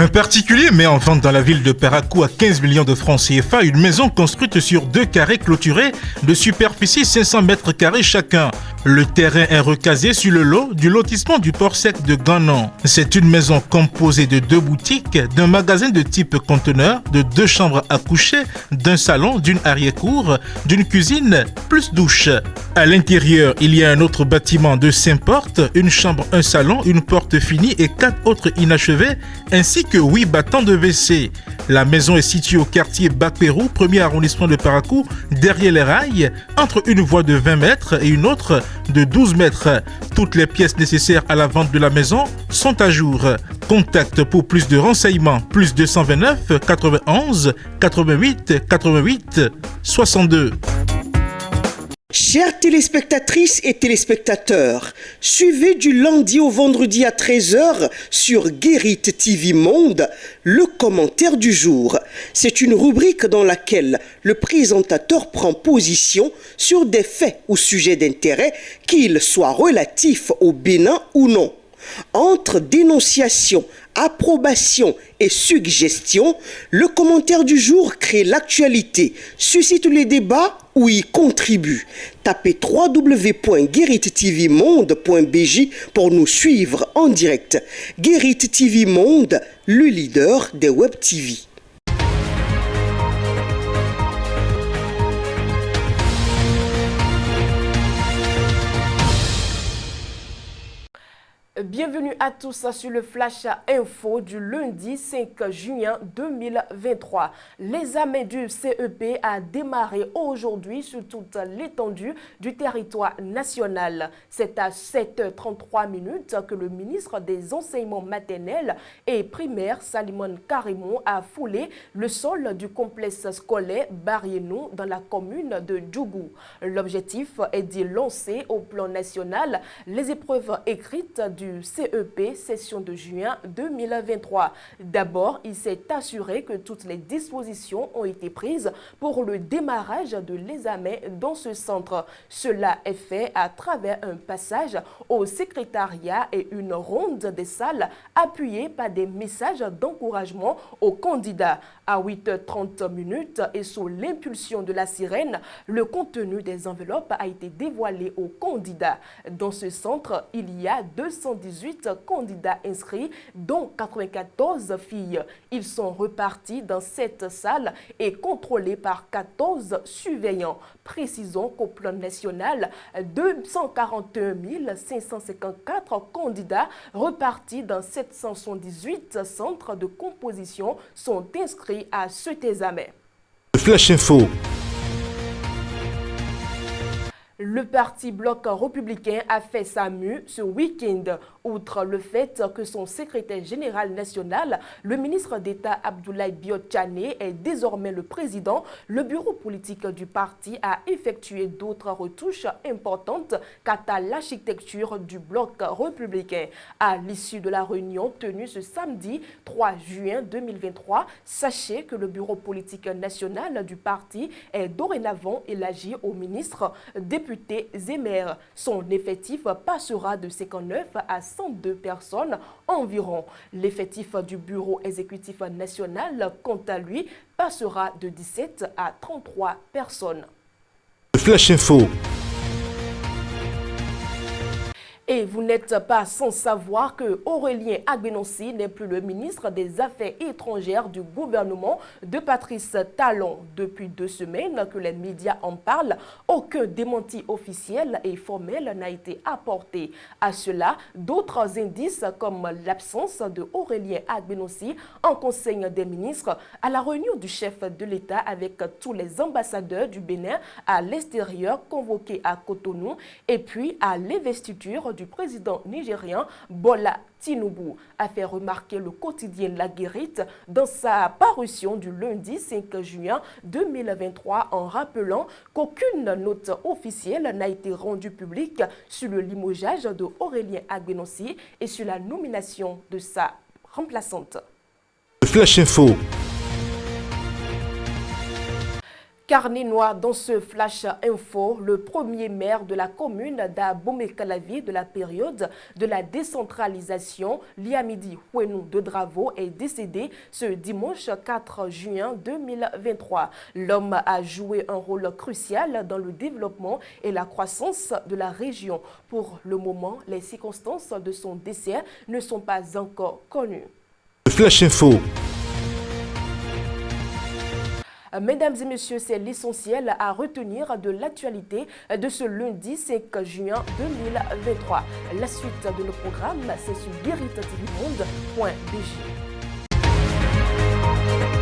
Un particulier met en vente dans la ville de Parakou à 15 millions de francs CFA une maison construite sur 2 carrés clôturés de superficie 500 mètres carrés chacun. Le terrain est recasé sur le lot du lotissement du port sec de Ganon. C'est une maison composée de 2 boutiques, d'un magasin de type conteneur, de 2 chambres à coucher, d'un salon, d'une arrière-cour, d'une cuisine, plus douche. À l'intérieur, il y a un autre bâtiment de 5 portes, une chambre, un salon, une porte finie et 4 autres inachevés, ainsi que 8 battants de WC. La maison est située au quartier Bakpérou, premier arrondissement de Parakou, derrière les rails, entre une voie de 20 mètres et une autre de 12 mètres. Toutes les pièces nécessaires à la vente de la maison sont à jour. Contact pour plus de renseignements, plus 229 91 88 88 62. Chères téléspectatrices et téléspectateurs, suivez du lundi au vendredi à 13h sur Guérit TV Monde le commentaire du jour. C'est une rubrique dans laquelle le présentateur prend position sur des faits ou sujets d'intérêt, qu'ils soient relatifs au Bénin ou non. Entre dénonciation, approbation et suggestion, le commentaire du jour crée l'actualité, suscite les débats ou y contribue. Tapez www.gueritvmonde.bj pour nous suivre en direct. Guérit TV Monde, le leader des Web TV. Bienvenue à tous sur le Flash Info du lundi 5 juin 2023. L'examen du CEP a démarré aujourd'hui sur toute l'étendue du territoire national. C'est à 7h33 que le ministre des Enseignements maternels et primaires, Salimon Karimon, a foulé le sol du complexe scolaire Barieno dans la commune de Djougou. L'objectif est d'y lancer au plan national les épreuves écrites du CEP session de juin 2023. D'abord, il s'est assuré que toutes les dispositions ont été prises pour le démarrage de l'examen dans ce centre. Cela est fait à travers un passage au secrétariat et une ronde des salles appuyée par des messages d'encouragement aux candidats. À 8h30 et sous l'impulsion de la sirène, le contenu des enveloppes a été dévoilé aux candidats. Dans ce centre, il y a 218 candidats inscrits, dont 94 filles. Ils sont repartis dans cette salle et contrôlés par 14 surveillants. Précisons qu'au plan national, 241 554 candidats repartis dans 778 centres de composition sont inscrits à cet examen. Flash Info. Le parti Bloc républicain a fait sa mue ce week-end. Outre le fait que son secrétaire général national, le ministre d'État Abdoulaye Biot-Tchane, est désormais le président, le bureau politique du parti a effectué d'autres retouches importantes quant à l'architecture du Bloc républicain. À l'issue de la réunion tenue ce samedi 3 juin 2023, sachez que le bureau politique national du parti est dorénavant élargi au ministre, députés et maires. Son effectif passera de 59 à 102 personnes environ. L'effectif du bureau exécutif national, quant à lui, passera de 17 à 33 personnes. Flash Info. Et vous n'êtes pas sans savoir que Aurélien Agbenonsi n'est plus le ministre des Affaires étrangères du gouvernement de Patrice Talon. Depuis 2 semaines que les médias en parlent, aucun démenti officiel et formel n'a été apporté. À cela, d'autres indices comme l'absence de Aurélien Agbenonsi en Conseil des ministres, à la réunion du chef de l'État avec tous les ambassadeurs du Bénin à l'extérieur convoqués à Cotonou et puis à l'investiture du président nigérien Bola Tinubu, a fait remarquer le quotidien La Guérite dans sa parution du lundi 5 juin 2023 en rappelant qu'aucune note officielle n'a été rendue publique sur le limogeage de Aurélien Agbenonsi et sur la nomination de sa remplaçante. Flash Info. Carnet noir dans ce flash info, le premier maire de la commune d'Abomey-Calavi de la période de la décentralisation, Liamidi Ouenou de Dravo, est décédé ce dimanche 4 juin 2023. L'homme a joué un rôle crucial dans le développement et la croissance de la région. Pour le moment, les circonstances de son décès ne sont pas encore connues. Flash info. Mesdames et messieurs, c'est l'essentiel à retenir de l'actualité de ce lundi 5 juin 2023. La suite de nos programmes, c'est sur guéritvmonde.bg.